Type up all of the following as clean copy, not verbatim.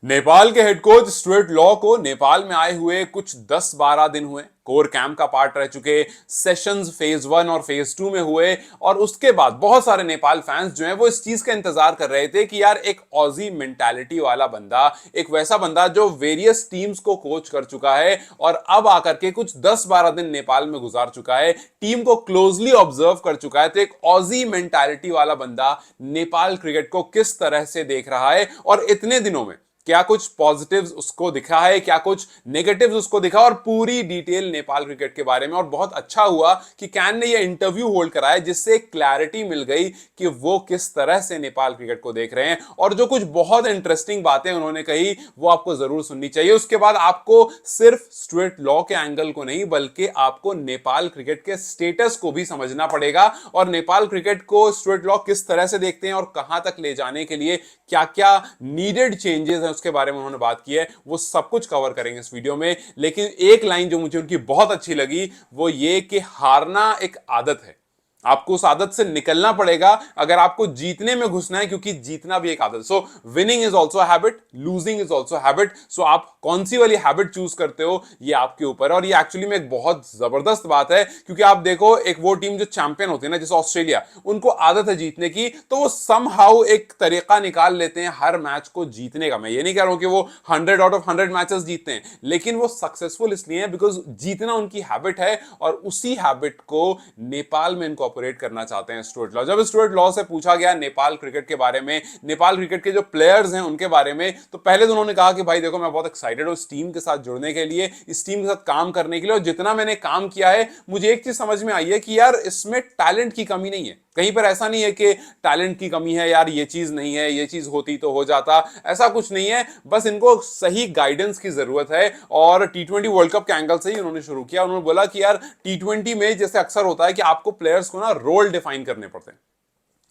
नेपाल के head coach Stuart law को नेपाल में आए हुए कुछ 10-12 दिन हुए। कोर कैंप का पार्ट रह चुके, सेशंस फेज 1 और फेज 2 में हुए और उसके बाद बहुत सारे नेपाल फैंस जो हैं वो इस चीज का इंतजार कर रहे थे कि यार एक ऑजी मेंटालिटी वाला बंदा, एक वैसा बंदा जो वेरियस टीम्स को कोच कर चुका है और अब आकर के कुछ 10-12 दिन नेपाल में गुजार चुका है, टीम को क्लोजली ऑब्जर्व कर चुका है, तो एक ऑजी मेंटालिटी वाला बंदा नेपाल क्रिकेट को किस तरह से देख रहा है और इतने दिनों में क्या कुछ पॉजिटिव्स उसको दिखा है, क्या कुछ नेगेटिव्स उसको दिखा, और पूरी डिटेल नेपाल क्रिकेट के बारे में। और बहुत अच्छा हुआ कि कैन ने यह इंटरव्यू होल्ड कराया जिससे क्लैरिटी मिल गई कि वो किस तरह से नेपाल क्रिकेट को देख रहे हैं। और जो कुछ बहुत इंटरेस्टिंग बातें उन्होंने कही वो आपको जरूर सुननी चाहिए। उसके बाद आपको सिर्फ स्टुअर्ट लॉ के एंगल को नहीं बल्कि आपको नेपाल क्रिकेट के स्टेटस को भी समझना पड़ेगा और नेपाल क्रिकेट को स्टुअर्ट लॉ किस तरह से देखते हैं और कहां तक ले जाने के लिए क्या क्या नीडेड चेंजेस हैं उसके बारे में उन्होंने बात की है। वो सब कुछ कवर करेंगे इस वीडियो में। लेकिन एक लाइन जो मुझे उनकी बहुत अच्छी लगी वो ये कि हारना एक आदत है, आपको उस आदत से निकलना पड़ेगा अगर आपको जीतने में घुसना है, क्योंकि जीतना भी एक आदत। So winning is also habit, losing is also habit. So आप कौन सी वाली हैबिट चूज करते हो ये आपके ऊपर है। और ये एक्चुअली में एक बहुत जबरदस्त बात है, क्योंकि आप देखो एक वो टीम जो चैंपियन होती है ना, जैसे ऑस्ट्रेलिया, उनको आदत है जीतने की, तो वो समहाउ एक तरीका निकाल लेते हैं हर मैच को जीतने का। मैं ये नहीं कह रहा हूं कि वो 100 आउट ऑफ 100 मैचेस जीतते हैं, लेकिन वो सक्सेसफुल इसलिए है बिकॉज जीतना उनकी हैबिट है और उसी हैबिट को नेपाल में इनको ऑपरेट करना चाहते हैं स्टुअर्ट लॉ। जब स्टुअर्ट लॉ से पूछा गया नेपाल क्रिकेट के बारे में, नेपाल क्रिकेट के जो प्लेयर्स हैं उनके बारे में, तो पहले तो उन्होंने कहा कि भाई देखो मैं बहुत एक्साइटेड हूं इस टीम के साथ जुड़ने के लिए, इस टीम के साथ काम करने के लिए, और जितना मैंने काम किया है मुझे एक चीज समझ में आई है कि यार इसमें टैलेंट की कमी नहीं है। कहीं पर ऐसा नहीं है कि टैलेंट की कमी है, यार ये चीज नहीं है, ये चीज होती तो हो जाता, ऐसा कुछ नहीं है। बस इनको सही गाइडेंस की जरूरत है। और टी20 वर्ल्ड कप के एंगल से ही उन्होंने शुरू किया। उन्होंने बोला कि यार टी20 में जैसे अक्सर होता है कि आपको प्लेयर्स को ना रोल डिफाइन करने पड़ते हैं।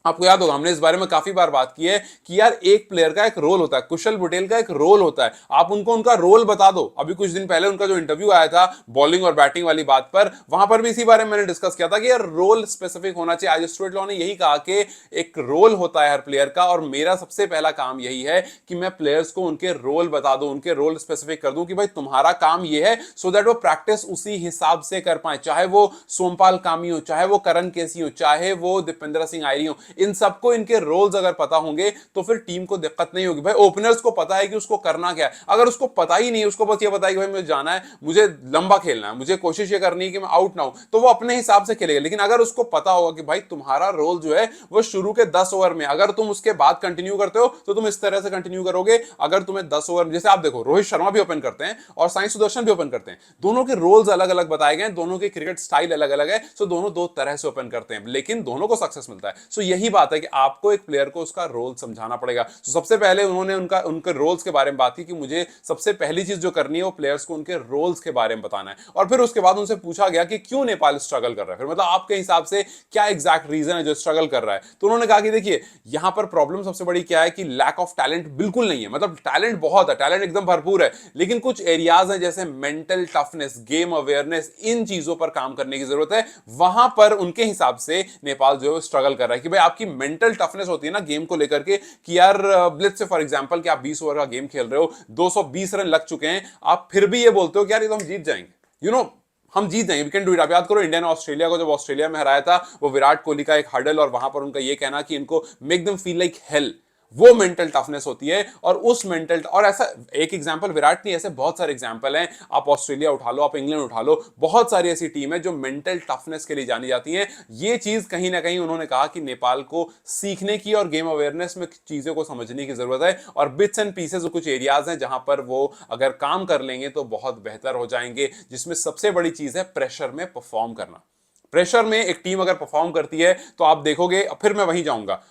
आपको याद होगा हमने इस बारे में काफी बार बात की है कि यार एक प्लेयर का एक रोल होता है, कुशल पटेल का एक रोल होता है, आप उनको उनका रोल बता दो। अभी कुछ दिन पहले उनका जो इंटरव्यू आया था बॉलिंग और बैटिंग वाली बात पर, वहां पर भी इसी बारे में मैंने डिस्कस किया था कि यार रोल स्पेसिफिक होना चाहिए। आज स्टुअर्ट लॉ ने यही कहा कि एक रोल होता है हर प्लेयर का, और मेरा सबसे पहला काम यही है कि मैं प्लेयर्स को उनके रोल बता दूं, उनके रोल स्पेसिफिक कर दूं कि भाई तुम्हारा काम यह है, सो दैट वो प्रैक्टिस उसी हिसाब से कर पाए। चाहे वो सोमपाल कामी हो, चाहे वो करण केसी हो, चाहे वो दीपेंद्र सिंह आयरी हो, इन सबको इनके रोल्स अगर पता होंगे तो फिर टीम को दिक्कत नहीं होगी। भाई ओपनर्स को पता है कि उसको करना क्या है, अगर उसको पता ही नहीं, उसको बस ये पता है कि भाई मुझे जाना है, मुझे लंबा खेलना है, मुझे कोशिश ये करनी है कि मैं आउट ना हूं, तो वो अपने हिसाब से खेलेगा। लेकिन अगर उसको पता होगा कि भाई तुम्हारा रोल जो है वो शुरू के 10 ओवर में, अगर तुम उसके बाद कंटिन्यू करते हो तो तुम इस तरह से कंटिन्यू करोगे। अगर तुम्हें 10 ओवर, जैसे आप देखो रोहित शर्मा भी ओपन करते हैं और साई सुदर्शन भी ओपन करते हैं, दोनों के रोल्स अलग अलग बताए गए, दोनों के क्रिकेट स्टाइल अलग अलग है, सो दोनों दो तरह से ओपन करते हैं, लेकिन दोनों को सक्सेस मिलता है। सो यही बात है कि आपको एक प्लेयर को उसका रोल समझाना पड़ेगा। तो सबसे पहले उन्होंने उनके रोल्स के बारे में बात की कि मुझे सबसे पहली चीज जो करनी है वो प्लेयर्स को उनके रोल्स के बारे में बताना है। और फिर उसके बाद उनसे पूछा गया कि क्यों नेपाल स्ट्रगल कर रहा है, फिर मतलब आपके हिसाब से क्या एग्जैक्ट रीजन है जो स्ट्रगल कर रहा है। तो उन्होंने कहा कि देखिए यहां पर प्रॉब्लम सबसे बड़ी क्या है कि लैक ऑफ टैलेंट बिल्कुल नहीं है, मतलब टैलेंट बहुत है, टैलेंट एकदम भरपूर है, लेकिन कुछ एरियाज हैं जैसे मेंटल टफनेस, गेम अवेयरनेस, इन चीजों पर काम करने की जरूरत है। वहां पर उनके हिसाब से नेपाल जो है स्ट्रगल कर रहा है कि भाई आपकी मेंटल टफनेस होती है ना गेम को लेकर के, कि यार लेट्स से फॉर एग्जांपल कि आप 20 ओवर का गेम खेल रहे हो, 220 रन लग चुके हैं, आप फिर भी ये बोलते हो कि यार ये तो हम जीत जाएंगे, हम जीत जाएंगे, वी कैन डू इट। आप याद करो इंडिया ने ऑस्ट्रेलिया को जब ऑस्ट्रेलिया में हराया था, वो विराट कोहली का एक हडल, और वहां पर उनका ये कहना कि इनको make them feel like hell, वो मेंटल टफनेस होती है। और उस मेंटल, और ऐसा एक एग्जांपल विराट नहीं, ऐसे बहुत सारे एग्जांपल हैं, आप ऑस्ट्रेलिया उठा लो, आप इंग्लैंड उठा लो, बहुत सारी ऐसी टीम है जो मेंटल टफनेस के लिए जानी जाती हैं। ये चीज कहीं ना कहीं उन्होंने कहा कि नेपाल को सीखने की और गेम अवेयरनेस में चीजों को समझने की जरूरत है, और बिट्स एंड पीसेस कुछ एरियाज हैं जहां पर वो अगर काम कर लेंगे तो बहुत बेहतर हो जाएंगे, जिसमें सबसे बड़ी चीज है प्रेशर में परफॉर्म करना। प्रेशर में एक टीम अगर परफॉर्म करती है तो आप देखोगे, फिर मैं वहीं जाऊंगा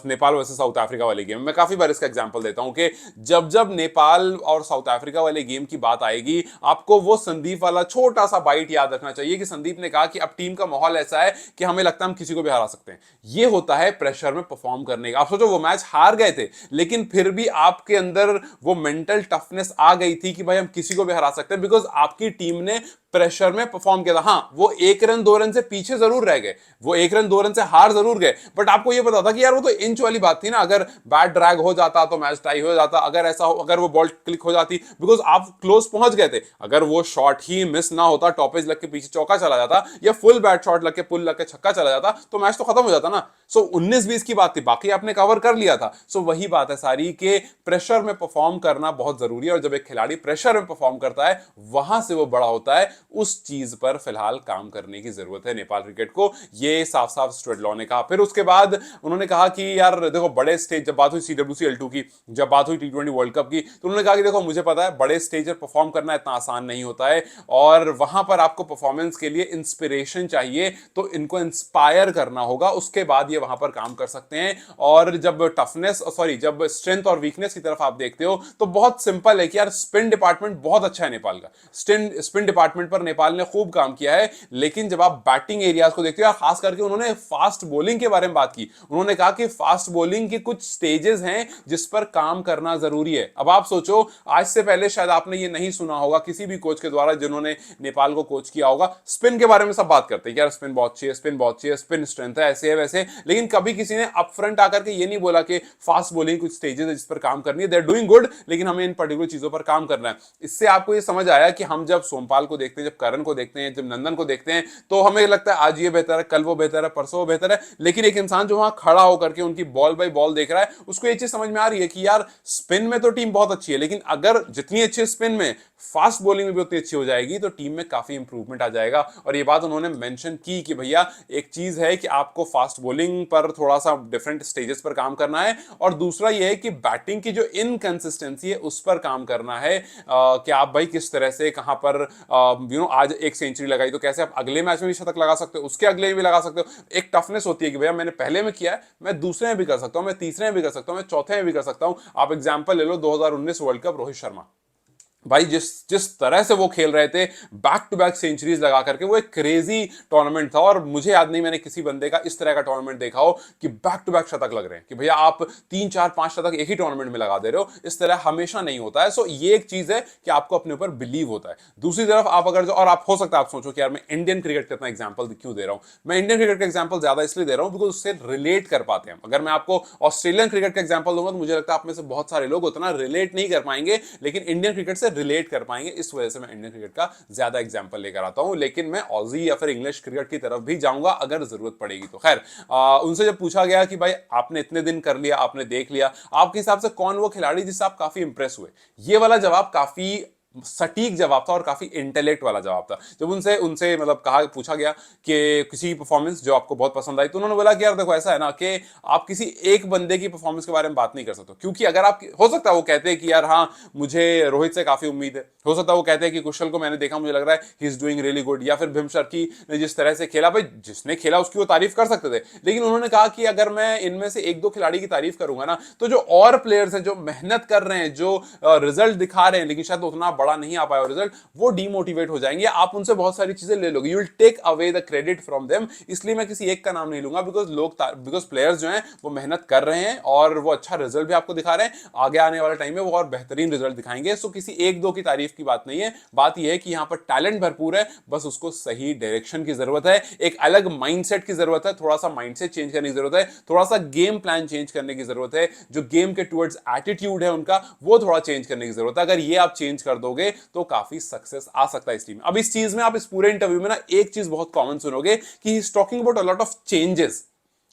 नेपाल वर्सेस साउथ अफ्रीका वाले गेम में। मैं काफी बार इसका एग्जांपल देता हूं कि जब जब नेपाल और साउथ अफ्रीका वाले गेम की बात आएगी, आपको वो संदीप वाला छोटा सा बाइट याद रखना चाहिए कि संदीप ने कहा कि अब टीम का माहौल ऐसा है कि हमें लगता है हम किसी को भी हरा सकते हैं। ये होता है प्रेशर में परफॉर्म करने का। आप सोचो वो मैच हार गए थे, लेकिन फिर भी आपके अंदर वो मेंटल टफनेस आ गई थी कि भाई हम किसी को भी हरा सकते हैं, बिकॉज आपकी टीम ने प्रेशर में परफॉर्म किया था। हाँ, वो 1 रन 2 रन से पीछे जरूर रह गए, वो 1 रन 2 रन से हार जरूर गए, बट आपको ये पता था कि यार वो तो इंच वाली बात थी ना, अगर बैट ड्रैग हो जाता तो मैच टाई हो जाता, अगर ऐसा अगर वो बॉल क्लिक हो जाती बिकॉज आप क्लोज पहुंच गए थे, अगर वो शॉट ही मिस ना होता, टॉपेज लग के पीछे चौका चला जाता या फुल बैट शॉट लग के पुल लग के छक्का चला जाता तो मैच तो खत्म हो जाता ना। सो 19-20 की बात थी, बाकी आपने कवर कर लिया था। सो वही बात है सारी के प्रेशर में परफॉर्म करना बहुत जरूरी है, और जब एक खिलाड़ी प्रेशर में परफॉर्म करता है वहां से वो बड़ा होता है, उस चीज पर फिलहाल काम करने की जरूरत है नेपाल क्रिकेट को, ये साफ साफ स्टुअर्ट लॉ ने कहा। फिर उसके बाद उन्होंने कहा कि यार देखो बड़े स्टेज, जब बात हुई CWC L2 की, जब बात हुई T20 वर्ल्ड कप की, तो उन्होंने कहा कि देखो मुझे पता है बड़े स्टेज पर परफॉर्म करना इतना आसान नहीं होता है, और वहां पर आपको परफॉर्मेंस के लिए इंस्पिरेशन चाहिए, तो इनको इंस्पायर करना होगा, उसके बाद ये वहां पर काम कर सकते हैं। और जब टफनेस सॉरी जब स्ट्रेंथ और वीकनेस की तरफ आप देखते हो तो बहुत सिंपल है कि यार स्पिन डिपार्टमेंट बहुत अच्छा है नेपाल का, स्पिन डिपार्टमेंट पर नेपाल ने खूब काम किया है, लेकिन जब आप बैटिंग एरियाज को देखते हो, खास करके उन्होंने फास्ट बॉलिंग के बारे में बात की, उन्होंने कहा कि फास्ट बॉलिंग के कुछ स्टेजेस हैं जिस पर काम करना जरूरी है। अब आप सोचो, आज से पहले शायद आपने ये नहीं सुना होगा किसी भी कोच के द्वारा जिन्होंने नेपाल को कोच किया होगा, स्पिन के बारे में सब बात करते हैं यार स्पिन बहुत अच्छी है, स्पिन बहुत अच्छी है, स्पिन स्ट्रेंथ है, ऐसे है वैसे, लेकिन कभी किसी ने अप फ्रंट आकर के ये नहीं बोला कि फास्ट बॉलिंग कुछ स्टेजेस है जिस पर काम करनी है, दे आर डूइंग गुड, लेकिन हमें इन पर्टिकुलर चीजों पर काम करना है। इससे आपको ये समझ आया कि हम जब सोमपाल को देखते हैं, जब करण को देखते हैं, जब नंदन को देखते हैं, तो हमें लगता है आज ये बेहतर है, कल वो बेहतर है, परसों वो बेहतर है, लेकिन एक इंसान जो वहां खड़ा होकर के उनकी बॉल बाय बॉल देख रहा है, उसको ये चीज समझ में आ रही है कि यार स्पिन में तो टीम बहुत अच्छी है, लेकिन अगर जितनी अच्छी स्पिन में फास्ट बॉलिंग में भी उतनी अच्छी हो जाएगी तो टीम में काफी इंप्रूवमेंट आ जाएगा। और ये बात उन्होंने मेंशन की कि भैया एक चीज है कि आपको फास्ट बॉलिंग पर थोड़ा सा डिफरेंट स्टेजेस पर काम करना है, और दूसरा ये है कि बैटिंग की जो इनकंसिस्टेंसी है उस पर काम करना है, कि आप भाई किस तरह से कहां पर आज एक सेंचुरी लगाई तो कैसे आप अगले मैच में भी शतक लगा सकते हो, उसके अगले में भी लगा सकते हो। एक टफनेस होती है कि भैया मैंने पहले में किया है, मैं दूसरे में भी कर सकता हूं, मैं तीसरे में भी कर सकता हूं, मैं चौथे में भी कर सकता हूं। आप एग्जांपल ले लो 2019 वर्ल्ड कप, रोहित शर्मा भाई जिस जिस तरह से वो खेल रहे थे, बैक टू बैक सेंचुरीज लगा करके, वो एक क्रेजी टूर्नामेंट था, और मुझे याद नहीं मैंने किसी बंदे का इस तरह का टूर्नामेंट देखा हो कि बैक टू बैक शतक लग रहे हैं, कि भैया आप 3 4 5 शतक एक ही टूर्नामेंट में लगा दे रहे हो, इस तरह हमेशा नहीं होता है। सो ये एक चीज है कि आपको अपने ऊपर बिलीव होता है। दूसरी तरफ आप अगर और आप हो सकता है आप सोचो कि यार मैं इंडियन क्रिकेट का इतना एग्जाम्पल क्यों दे रहा हूं, मैं इंडियन क्रिकेट का एग्जाम्पल ज्यादा इसलिए दे रहा हूं बिकॉज उससे रिलेट कर पाते हैं। अगर मैं आपको ऑस्ट्रेलियन क्रिकेट का एग्जाम्पल दूंगा तो मुझे लगता है आप में से बहुत सारे लोग उतना रिलेट नहीं कर पाएंगे, लेकिन इंडियन क्रिकेट से रिलेट कर पाएंगे, इस वजह से मैं इंडियन क्रिकेट का ज्यादा एग्जांपल लेकर आता हूं। लेकिन मैं ऑजी या फिर इंग्लिश क्रिकेट की तरफ भी जाऊंगा अगर जरूरत पड़ेगी तो। खैर उनसे जब पूछा गया कि भाई आपने इतने दिन कर लिया, आपने देख लिया, आपके हिसाब से कौन वो खिलाड़ी जिससे आप काफी इंप्रेस हुए, ये वाला जवाब काफी सटीक जवाब था और काफी इंटेलेक्ट वाला जवाब था। जब उनसे उनसे मतलब कहा पूछा गया कि किसी की परफॉर्मेंस जो आपको बहुत पसंद आई, तो उन्होंने बोला कि यार देखो ऐसा है ना कि आप किसी एक बंदे की परफॉर्मेंस के बारे में बात नहीं कर सकते, क्योंकि अगर आप हो सकता है वो कहते हैं कि यार हाँ मुझे रोहित से काफी उम्मीद है, हो सकता है वो कहते हैं कि कुशल को मैंने देखा मुझे लग रहा है he is doing really good, या फिर भीम शर्की ने जिस तरह से खेला, भाई जिसने खेला उसकी वो तारीफ कर सकते थे, लेकिन उन्होंने कहा कि अगर मैं इनमें से एक दो खिलाड़ी की तारीफ करूंगा ना तो जो और प्लेयर्स हैं जो मेहनत कर रहे हैं, जो रिजल्ट दिखा रहे हैं लेकिन शायद उतना बड़ा नहीं आ पाया रिजल्ट, वो डीमोटिवेट हो जाएंगे, आप उनसे बहुत सारी चीजें ले लोगे, you will take away the credit from them. इसलिए मैं किसी एक का नाम नहीं लूंगा बिकॉज प्लेयर्स जो हैं वो मेहनत कर रहे हैं और वो अच्छा रिजल्ट भी आपको दिखा रहे हैं, आगे आने वाले टाइम में वो और बेहतरीन रिजल्ट दिखाएंगे। सो किसी एक दो की तारीफ की बात नहीं है, बात यह है कि यहां पर टैलेंट भरपूर है, बस उसको सही डायरेक्शन की जरूरत है, एक अलग माइंडसेट की जरूरत है, थोड़ा सा माइंडसेट चेंज करने की जरूरत है, थोड़ा सा गेम प्लान चेंज करने की जरूरत है, जो गेम के टुवर्ड्स एटीट्यूड है उनका वो थोड़ा चेंज करने की जरूरत है। अगर ये आप चेंज कर दोगे तो काफी सक्सेस आ सकता है इस टीम में। अब इस चीज में आप इस पूरे इंटरव्यू में ना एक चीज बहुत कॉमन सुनोगे कि he is talking about a lot of changes.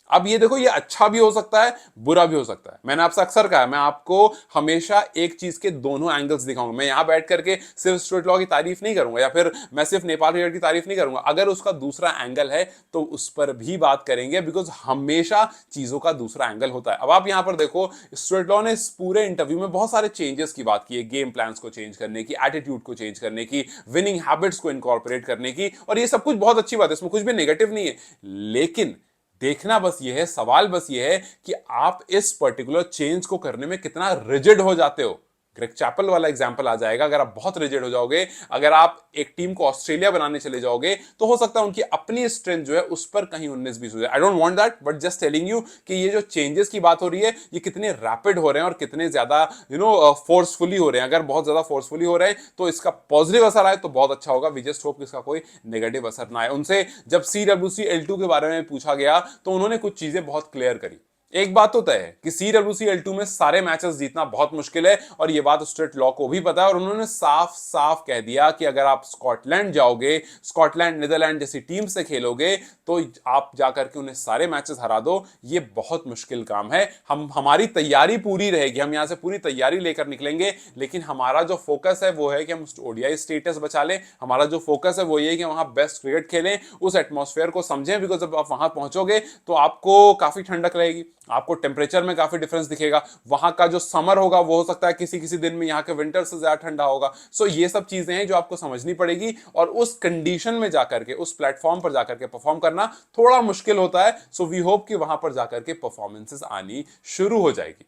अब ये देखो, ये अच्छा भी हो सकता है, बुरा भी हो सकता है। मैंने आपसे अक्सर कहा है मैं आपको हमेशा एक चीज के दोनों एंगल्स दिखाऊंगा। मैं यहां बैठ करके सिर्फ स्टुअर्ट लॉ की तारीफ नहीं करूंगा या फिर मैं सिर्फ नेपाल क्रिकेट की तारीफ नहीं करूंगा, अगर उसका दूसरा एंगल है तो उस पर भी बात करेंगे, बिकॉज हमेशा चीजों का दूसरा एंगल होता है। अब आप यहां पर देखो, स्टुअर्ट लॉ ने इस पूरे इंटरव्यू में बहुत सारे चेंजेस की बात की है, गेम प्लान्स को चेंज करने की, एटीट्यूड को चेंज करने की, विनिंग हैबिट्स को इनकॉर्पोरेट करने की, और ये सब कुछ बहुत अच्छी बात है, इसमें कुछ भी नेगेटिव नहीं है। लेकिन देखना बस ये है, सवाल बस ये है कि आप इस पर्टिकुलर चेंज को करने में कितना रिजिड हो जाते हो। ग्रेग चैपल वाला एग्जांपल आ जाएगा। अगर आप बहुत रिजिड हो जाओगे, अगर आप एक टीम को ऑस्ट्रेलिया बनाने चले जाओगे, तो हो सकता है उनकी अपनी स्ट्रेंथ जो है उस पर कहीं 19-20 हो जाए। I don't want that, but just telling you कि ये जो चेंजेस की बात हो रही है ये कितने रैपिड हो रहे हैं और कितने ज्यादा फोर्सफुली हो रहे हैं। अगर बहुत ज्यादा फोर्सफुली हो रहे हैं तो इसका पॉजिटिव असर आए तो बहुत अच्छा होगा। वी जस्ट होप इसका कोई नेगेटिव असर ना आए। उनसे जब CWC L2 के बारे में पूछा गया तो उन्होंने कुछ चीजें बहुत क्लियर करी। एक बात तो तय है कि CWC L2 में सारे मैचेस जीतना बहुत मुश्किल है और ये बात स्ट्रेट लॉ को भी पता है और उन्होंने साफ साफ कह दिया कि अगर आप स्कॉटलैंड जाओगे, स्कॉटलैंड नीदरलैंड जैसी टीम से खेलोगे तो आप जाकर के उन्हें सारे मैचेस हरा दो, ये बहुत मुश्किल काम है। हमारी तैयारी पूरी रहेगी, हम यहां से पूरी तैयारी लेकर निकलेंगे, लेकिन हमारा जो फोकस है वो है कि हम ओडीआई स्टेटस बचा लें। हमारा जो फोकस है वो ये है कि वहां बेस्ट क्रिकेट खेलें, उस एटमॉस्फेयर को समझें, बिकॉज जब आप वहां पहुंचोगे तो आपको काफी ठंडक रहेगी, आपको टेम्परेचर में काफी डिफरेंस दिखेगा। वहां का जो समर होगा वो हो सकता है किसी किसी दिन में यहाँ के विंटर से ज्यादा ठंडा होगा। सो ये सब चीजें हैं जो आपको समझनी पड़ेगी और उस कंडीशन में जाकर के, उस प्लेटफॉर्म पर जाकर के परफॉर्म करना थोड़ा मुश्किल होता है। सो वी होप कि वहां पर जाकर के परफॉर्मेंसेस आनी शुरू हो जाएगी।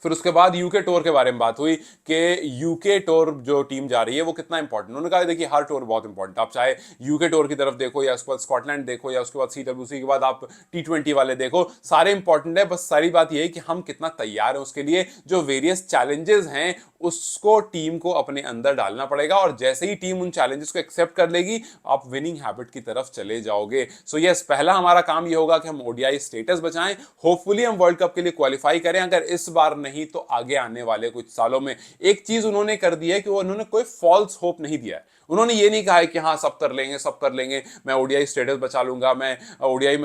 फिर उसके बाद यूके टूर के बारे में बात हुई कि यूके टूर जो टीम जा रही है वो कितना इंपॉर्टेंट। उन्होंने कहा देखिए हर टूर बहुत इंपॉर्टेंट, आप चाहे यूके टूर की तरफ देखो या उसके बाद स्कॉटलैंड देखो या उसके बाद CWC के बाद आप T20 वाले देखो, सारे इंपॉर्टेंट है। बस सारी बात यह है कि हम कितना तैयार हैं उसके लिए। जो वेरियस चैलेंजेस हैं उसको टीम को अपने अंदर डालना पड़ेगा और जैसे ही टीम उन चैलेंजेस को एक्सेप्ट कर लेगी आप विनिंग हैबिट की तरफ चले जाओगे। सो यस, पहला हमारा काम ये होगा कि हम ओडीआई स्टेटस बचाएं, होपफुली हम वर्ल्ड कप के लिए क्वालिफाई करें। अगर इस बार नहीं तो आगे आने वाले कुछ सालों में। एक चीज उन्होंने कर दी है कि उन्होंने कोई फॉल्स होप नहीं दिया है। उन्होंने ये नहीं कहा है कि हाँ सब कर लेंगे, सब कर लेंगे, मैं ओडीआई स्टेटस बचा लूंगा, मैं ओडीआई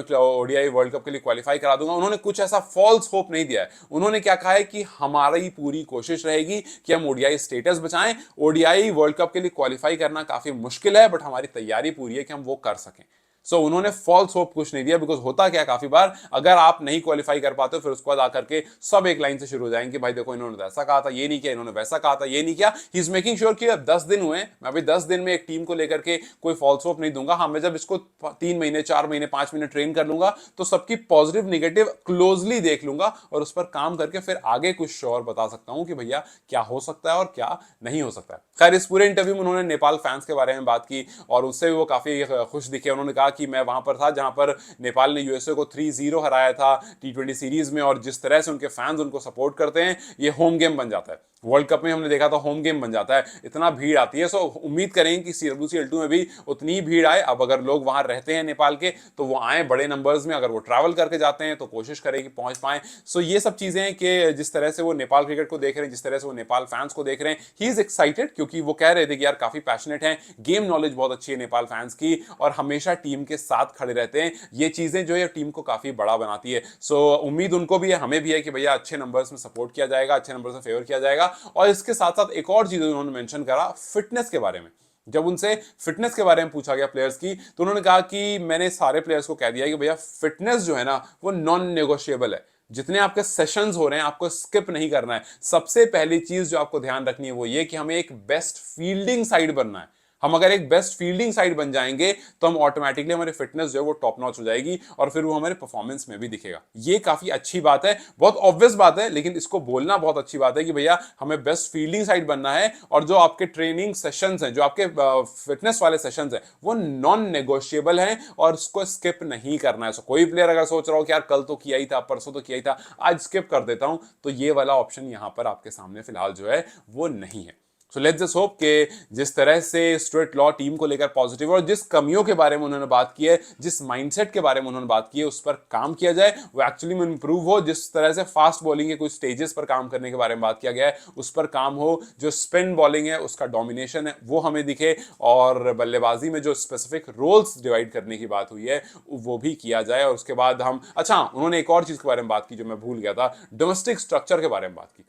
वर्ल्ड कप के लिए क्वालिफाई करा दूंगा। उन्होंने कुछ ऐसा फॉल्स होप नहीं दिया है। उन्होंने क्या कहा है कि हमारी पूरी कोशिश रहेगी कि हम ओडीआई स्टेटस बचाएं। ओडीआई वर्ल्ड कप के लिए क्वालिफाई करना काफी मुश्किल है, बट हमारी तैयारी पूरी है कि हम वो कर सकें। सो उन्होंने फॉल्स होप कुछ नहीं दिया, बिकॉज होता क्या काफी बार अगर आप नहीं क्वालिफाई कर पाते हो फिर उसके बाद आकर के सब एक लाइन से शुरू हो जाएंगे, भाई देखो इन्होंने ऐसा कहा था ये नहीं किया, इन्होंने वैसा कहा था ये नहीं किया। ही इज मेकिंग श्योर कि अब 10 दिन हुए, मैं अभी 10 दिन में एक टीम को लेकर के कोई फॉल्स होप नहीं दूंगा। हाँ, मैं जब इसको 3 महीने 4 महीने 5 महीने ट्रेन कर लूंगा तो सबकी पॉजिटिव निगेटिव क्लोजली देख लूंगा और उस पर काम करके फिर आगे कुछ श्योर बता सकता हूं कि भैया क्या हो सकता है और क्या नहीं हो सकता है। खैर, इस पूरे इंटरव्यू में उन्होंने नेपाल फैंस के बारे में बात की और उससे भी वो काफी खुश दिखे। उन्होंने कहा कि मैं वहां पर था जहां पर नेपाल ने यूएसए को 3-0 हराया था T20 सीरीज में, और जिस तरह से उनके फैंस उनको सपोर्ट करते हैं ये होम गेम बन जाता है। वर्ल्ड कप में हमने देखा था होम गेम बन जाता है, इतना भीड़ आती है। सो उम्मीद करेंगे कि CWC L2 में भी उतनी ही भीड़ आए। अब अगर लोग वहां रहते हैं नेपाल के तो वो आए बड़े नंबर्स में, अगर वो ट्रैवल करके जाते हैं तो कोशिश करें कि पहुंच पाए। सो ये सब चीजें हैं कि जिस तरह से वो नेपाल क्रिकेट को देख रहे हैं, जिस तरह से वो नेपाल फैंस को देख रहे हैं, ही इज एक्साइटेड, क्योंकि वो कह रहे थे कि यार काफी पैशनेट हैं, गेम नॉलेज बहुत अच्छी है नेपाल फैंस की और हमेशा टीम के साथ खड़े रहते हैं। ये चीजें जो है टीम को काफी बड़ा बनाती है। सो उम्मीद उनको भी है, हमें भी है कि भैया अच्छे नंबर्स में सपोर्ट किया जाएगा, अच्छे नंबर्स में फेवर किया जाएगा। और इसके साथ साथ एक और चीज उन्होंने मेंशन करा फिटनेस के बारे में। जब उनसे फिटनेस के बारे में पूछा गया प्लेयर्स की तो उन्होंने कहा कि मैंने सारे प्लेयर्स को कह दिया कि भैया फिटनेस जो है ना वो नॉन नेगोशिएबल है। जितने आपके सेशंस हो रहे हैं आपको स्किप नहीं करना है। सबसे पहली चीज जो आपको ध्यान रखनी है वो ये कि हमें एक बेस्ट फील्डिंग साइड बनना है। हम अगर एक बेस्ट फील्डिंग साइड बन जाएंगे तो हम ऑटोमेटिकली हमारी फिटनेस जो है वो टॉप नॉच हो जाएगी और फिर वो हमारे परफॉर्मेंस में भी दिखेगा। ये काफी अच्छी बात है, बहुत ऑब्वियस बात है, लेकिन इसको बोलना बहुत अच्छी बात है कि भैया हमें बेस्ट फील्डिंग साइड बनना है और जो आपके ट्रेनिंग सेशंस हैं, जो आपके फिटनेस वाले सेशंस हैं वो नॉन नेगोशिएबल हैं और उसको स्किप नहीं करना है। सो कोई प्लेयर अगर सोच रहा हो कि यार कल तो किया ही था, परसों तो किया ही था, आज स्किप कर देता हूं, तो ये वाला ऑप्शन यहां पर आपके सामने फिलहाल जो है वो नहीं है। सो लेट्स जस्ट होप कि जिस तरह से स्टुअर्ट लॉ टीम को लेकर पॉजिटिव और जिस कमियों के बारे में उन्होंने बात की है, जिस माइंडसेट के बारे में उन्होंने बात की है, उस पर काम किया जाए, वो एक्चुअली में इंप्रूव हो। जिस तरह से फास्ट बॉलिंग के कुछ स्टेजेस पर काम करने के बारे में बात किया गया है उस पर काम हो। जो स्पिन बॉलिंग है उसका डोमिनेशन है वो हमें दिखे और बल्लेबाजी में जो स्पेसिफिक रोल्स डिवाइड करने की बात हुई है वो भी किया जाए। और उसके बाद हम उन्होंने एक और चीज के बारे में बात की जो मैं भूल गया था, डोमेस्टिक स्ट्रक्चर के बारे में बात की।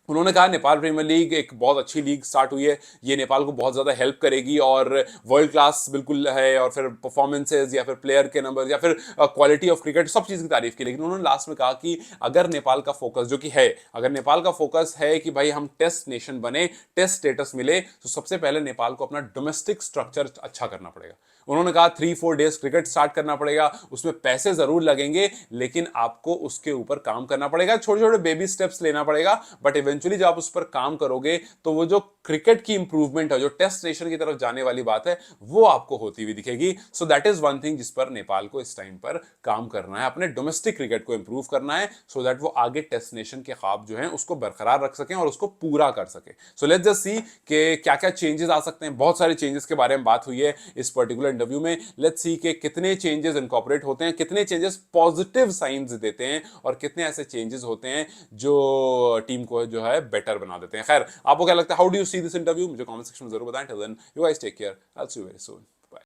उन्होंने कहा नेपाल प्रीमियर लीग एक बहुत अच्छी लीग स्टार्ट हुई है, ये नेपाल को बहुत ज़्यादा हेल्प करेगी और वर्ल्ड क्लास बिल्कुल है और फिर परफॉर्मेंसेज या फिर प्लेयर के नंबर या फिर क्वालिटी ऑफ क्रिकेट सब चीज़ की तारीफ की। लेकिन उन्होंने लास्ट में कहा कि अगर नेपाल का फोकस जो कि है, अगर नेपाल का फोकस है कि भाई हम टेस्ट नेशन बने, टेस्ट स्टेटस मिले, तो सबसे पहले नेपाल को अपना डोमेस्टिक स्ट्रक्चर अच्छा करना पड़ेगा। उन्होंने कहा 3-4 डेज क्रिकेट स्टार्ट करना पड़ेगा, उसमें पैसे जरूर लगेंगे लेकिन आपको उसके ऊपर काम करना पड़ेगा, छोटे छोटे बेबी स्टेप्स लेना पड़ेगा, बट इवेंचुअली जब आप उस पर काम करोगे तो वो जो क्रिकेट की इंप्रूवमेंट है, जो टेस्ट नेशन की तरफ जाने वाली बात है, वो आपको होती हुई दिखेगी। So that is one thing जिस पर नेपाल को इस टाइम पर काम करना है, अपने डोमेस्टिक क्रिकेट को इंप्रूव करना है, सो दैट वो आगे टेस्ट नेशन के ख्वाब जो हैं उसको बरकरार रख सकें और उसको पूरा कर सके। सो लेट्स जस्ट सी कि क्या क्या चेंजेस आ सकते हैं। बहुत सारे चेंजेस के बारे में बात हुई है इस पर्टिकुलर इंटरव्यू में। लेट्स सी के कितने चेंजेस इनकॉर्पोरेट होते हैं, कितने चेंजेस पॉजिटिव साइंस देते हैं और कितने ऐसे चेंजेस होते हैं जो टीम को जो है बेटर बना देते हैं। खैर, आपको क्या लगता है, how do you see this interview, मुझे कमेंट सेक्शन में जरूर बताएं। Till then you guys take care, I will see you very soon.